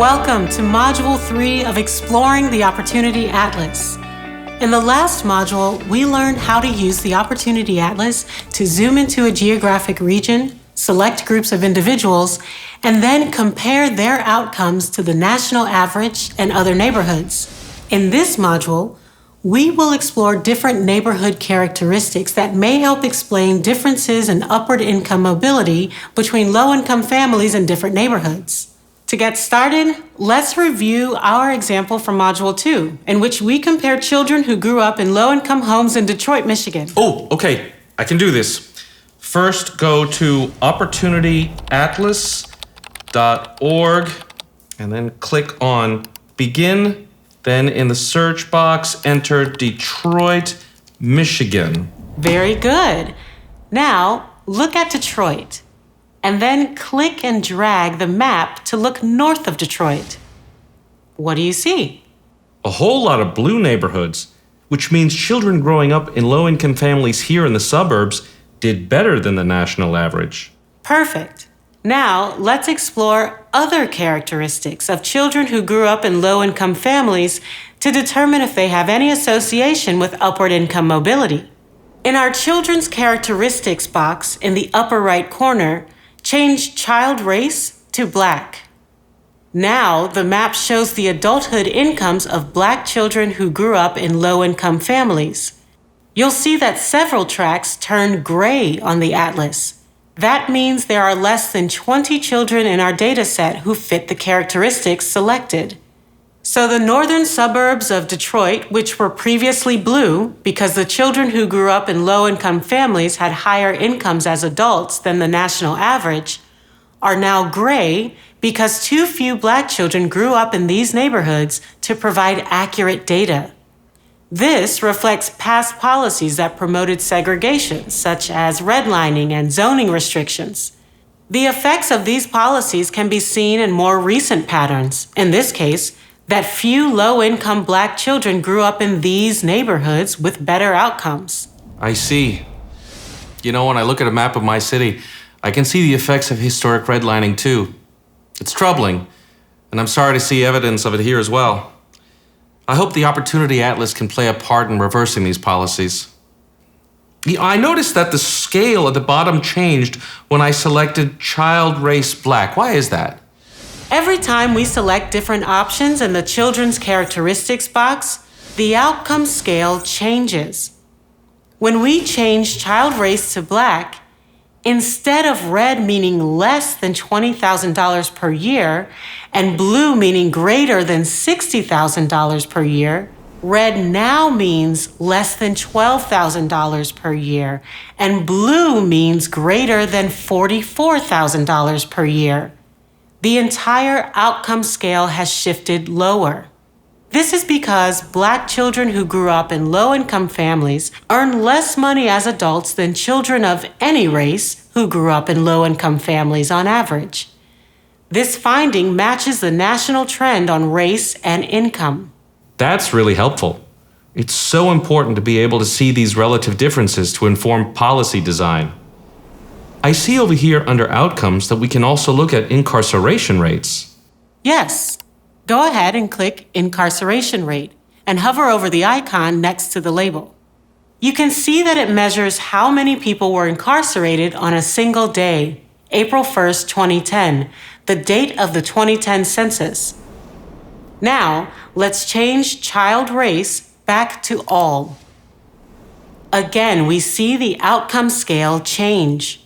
Welcome to Module 3 of Exploring the Opportunity Atlas. In the last module, we learned how to use the Opportunity Atlas to zoom into a geographic region, select groups of individuals, and then compare their outcomes to the national average and other neighborhoods. In this module, we will explore different neighborhood characteristics that may help explain differences in upward income mobility between low-income families in different neighborhoods. To get started, let's review our example from Module 2, in which we compared children who grew up in low-income homes in Detroit, Michigan. Oh, okay, I can do this. First, go to opportunityatlas.org and then click on Begin. Then in the search box, enter Detroit, Michigan. Very good. Now, look at Detroit, and then click and drag the map to look north of Detroit. What do you see? A whole lot of blue neighborhoods, which means children growing up in low-income families here in the suburbs did better than the national average. Perfect. Now, let's explore other characteristics of children who grew up in low-income families to determine if they have any association with upward income mobility. In our Children's Characteristics box in the upper right corner, change child race to Black. Now, the map shows the adulthood incomes of Black children who grew up in low-income families. You'll see that several tracks turn gray on the atlas. That means there are less than 20 children in our data set who fit the characteristics selected. So the northern suburbs of Detroit, which were previously blue because the children who grew up in low-income families had higher incomes as adults than the national average, are now gray because too few Black children grew up in these neighborhoods to provide accurate data. This reflects past policies that promoted segregation, such as redlining and zoning restrictions. The effects of these policies can be seen in more recent patterns. In this case, that few low-income Black children grew up in these neighborhoods with better outcomes. I see. You know, when I look at a map of my city, I can see the effects of historic redlining too. It's troubling, and I'm sorry to see evidence of it here as well. I hope the Opportunity Atlas can play a part in reversing these policies. I noticed that the scale at the bottom changed when I selected child race Black. Why is that? Every time we select different options in the Children's Characteristics box, the outcome scale changes. When we change child race to Black, instead of red meaning less than $20,000 per year and blue meaning greater than $60,000 per year, red now means less than $12,000 per year and blue means greater than $44,000 per year. The entire outcome scale has shifted lower. This is because Black children who grew up in low-income families earn less money as adults than children of any race who grew up in low-income families on average. This finding matches the national trend on race and income. That's really helpful. It's so important to be able to see these relative differences to inform policy design. I see over here under outcomes that we can also look at incarceration rates. Yes. Go ahead and click Incarceration Rate and hover over the icon next to the label. You can see that it measures how many people were incarcerated on a single day, April 1st, 2010, the date of the 2010 census. Now, let's change child race back to all. Again, we see the outcome scale change.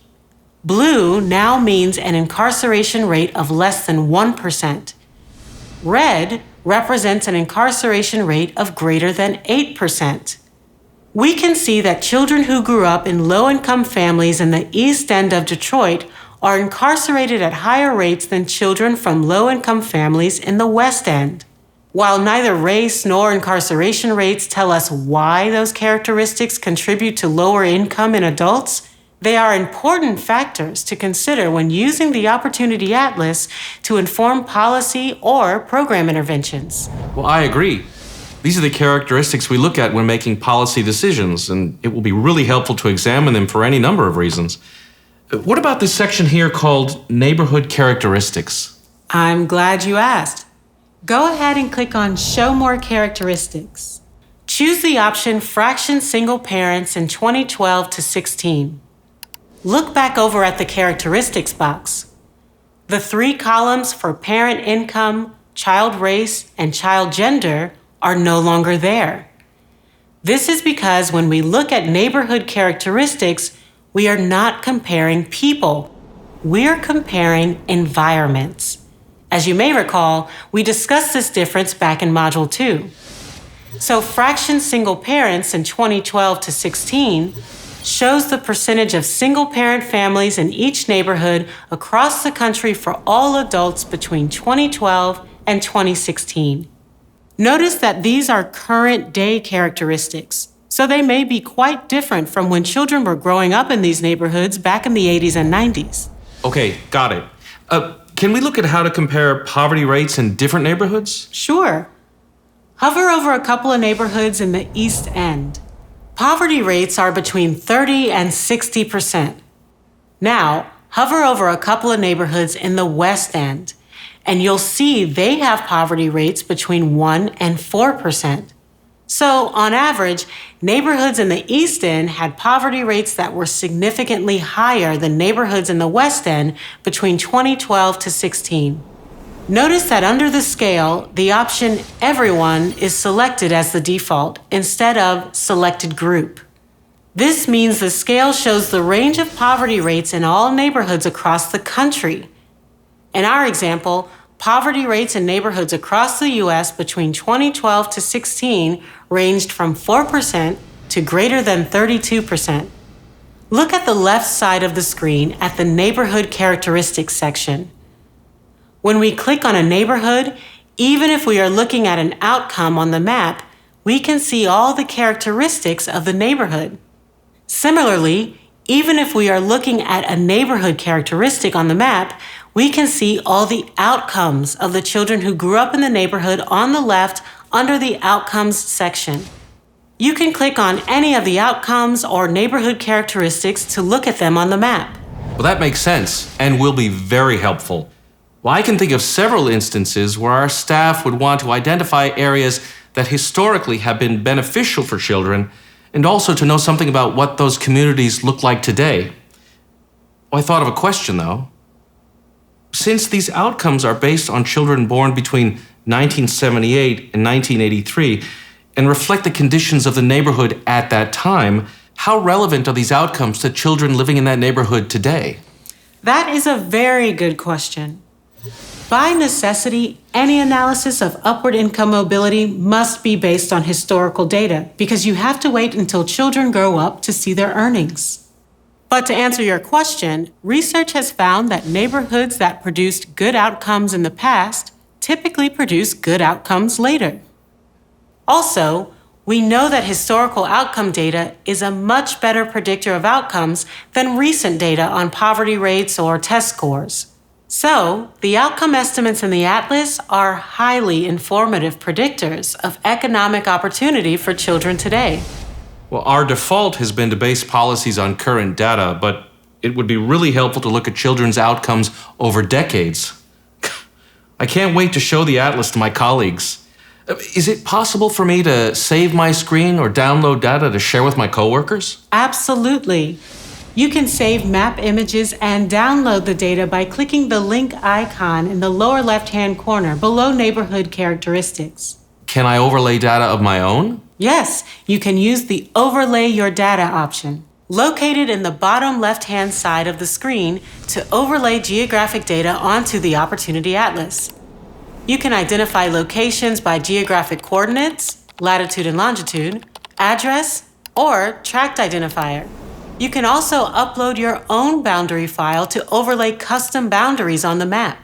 Blue now means an incarceration rate of less than 1%. Red represents an incarceration rate of greater than 8%. We can see that children who grew up in low-income families in the East End of Detroit are incarcerated at higher rates than children from low-income families in the West End. While neither race nor incarceration rates tell us why those characteristics contribute to lower income in adults, they are important factors to consider when using the Opportunity Atlas to inform policy or program interventions. Well, I agree. These are the characteristics we look at when making policy decisions, and it will be really helpful to examine them for any number of reasons. What about this section here called Neighborhood Characteristics? I'm glad you asked. Go ahead and click on Show More Characteristics. Choose the option Fraction Single Parents in 2012 to 16. Look back over at the Characteristics box. The 3 columns for parent income, child race, and child gender are no longer there. This is because when we look at neighborhood characteristics, we are not comparing people. We're comparing environments. As you may recall, we discussed this difference back in Module 2. So fraction single parents in 2012 to 16 shows the percentage of single-parent families in each neighborhood across the country for all adults between 2012 and 2016. Notice that these are current-day characteristics, so they may be quite different from when children were growing up in these neighborhoods back in the 80s and 90s. Okay, got it. Can we look at how to compare poverty rates in different neighborhoods? Sure. Hover over a couple of neighborhoods in the East End. Poverty rates are between 30 and 60%. Now, hover over a couple of neighborhoods in the West End, and you'll see they have poverty rates between 1 and 4%. So, on average, neighborhoods in the East End had poverty rates that were significantly higher than neighborhoods in the West End between 2012 to 16. Notice that under the scale, the option Everyone is selected as the default instead of Selected Group. This means the scale shows the range of poverty rates in all neighborhoods across the country. In our example, poverty rates in neighborhoods across the U.S. between 2012 to 16 ranged from 4% to greater than 32%. Look at the left side of the screen at the Neighborhood Characteristics section. When we click on a neighborhood, even if we are looking at an outcome on the map, we can see all the characteristics of the neighborhood. Similarly, even if we are looking at a neighborhood characteristic on the map, we can see all the outcomes of the children who grew up in the neighborhood on the left under the Outcomes section. You can click on any of the outcomes or neighborhood characteristics to look at them on the map. Well, that makes sense and will be very helpful. Well, I can think of several instances where our staff would want to identify areas that historically have been beneficial for children and also to know something about what those communities look like today. Well, I thought of a question, though. Since these outcomes are based on children born between 1978 and 1983 and reflect the conditions of the neighborhood at that time, how relevant are these outcomes to children living in that neighborhood today? That is a very good question. By necessity, any analysis of upward income mobility must be based on historical data because you have to wait until children grow up to see their earnings. But to answer your question, research has found that neighborhoods that produced good outcomes in the past typically produce good outcomes later. Also, we know that historical outcome data is a much better predictor of outcomes than recent data on poverty rates or test scores. So, the outcome estimates in the Atlas are highly informative predictors of economic opportunity for children today. Well, our default has been to base policies on current data, but it would be really helpful to look at children's outcomes over decades. I can't wait to show the Atlas to my colleagues. Is it possible for me to save my screen or download data to share with my coworkers? Absolutely. You can save map images and download the data by clicking the link icon in the lower left-hand corner below Neighborhood Characteristics. Can I overlay data of my own? Yes, you can use the Overlay Your Data option, located in the bottom left-hand side of the screen, to overlay geographic data onto the Opportunity Atlas. You can identify locations by geographic coordinates, latitude and longitude, address, or tract identifier. You can also upload your own boundary file to overlay custom boundaries on the map.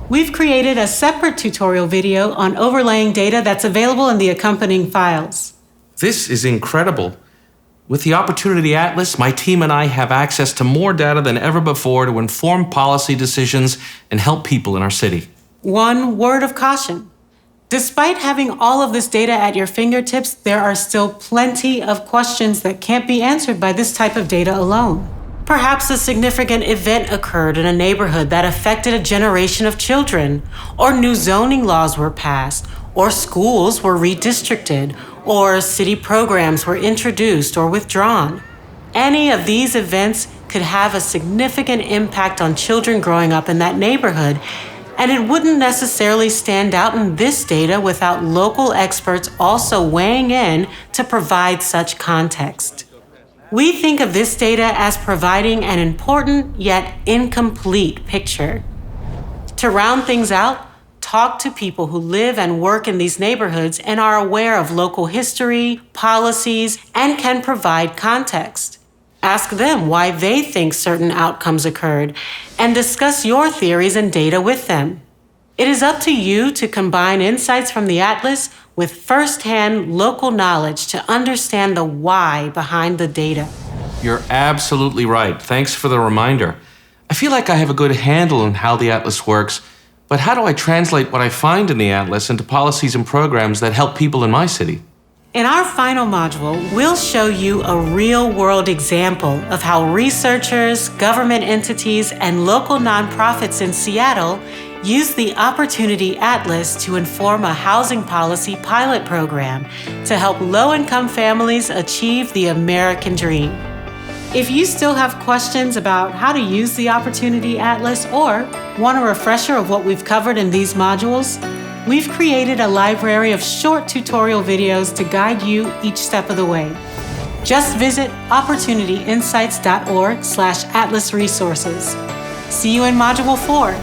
We've created a separate tutorial video on overlaying data that's available in the accompanying files. This is incredible. With the Opportunity Atlas, my team and I have access to more data than ever before to inform policy decisions and help people in our city. One word of caution. Despite having all of this data at your fingertips, there are still plenty of questions that can't be answered by this type of data alone. Perhaps a significant event occurred in a neighborhood that affected a generation of children, or new zoning laws were passed, or schools were redistricted, or city programs were introduced or withdrawn. Any of these events could have a significant impact on children growing up in that neighborhood, and it wouldn't necessarily stand out in this data without local experts also weighing in to provide such context. We think of this data as providing an important yet incomplete picture. To round things out, talk to people who live and work in these neighborhoods and are aware of local history, policies, and can provide context. Ask them why they think certain outcomes occurred, and discuss your theories and data with them. It is up to you to combine insights from the Atlas with first-hand local knowledge to understand the why behind the data. You're absolutely right. Thanks for the reminder. I feel like I have a good handle on how the Atlas works, but how do I translate what I find in the Atlas into policies and programs that help people in my city? In our final module, we'll show you a real-world example of how researchers, government entities, and local nonprofits in Seattle use the Opportunity Atlas to inform a housing policy pilot program to help low-income families achieve the American dream. If you still have questions about how to use the Opportunity Atlas or want a refresher of what we've covered in these modules, we've created a library of short tutorial videos to guide you each step of the way. Just visit opportunityinsights.org/atlasresources. See you in Module 4.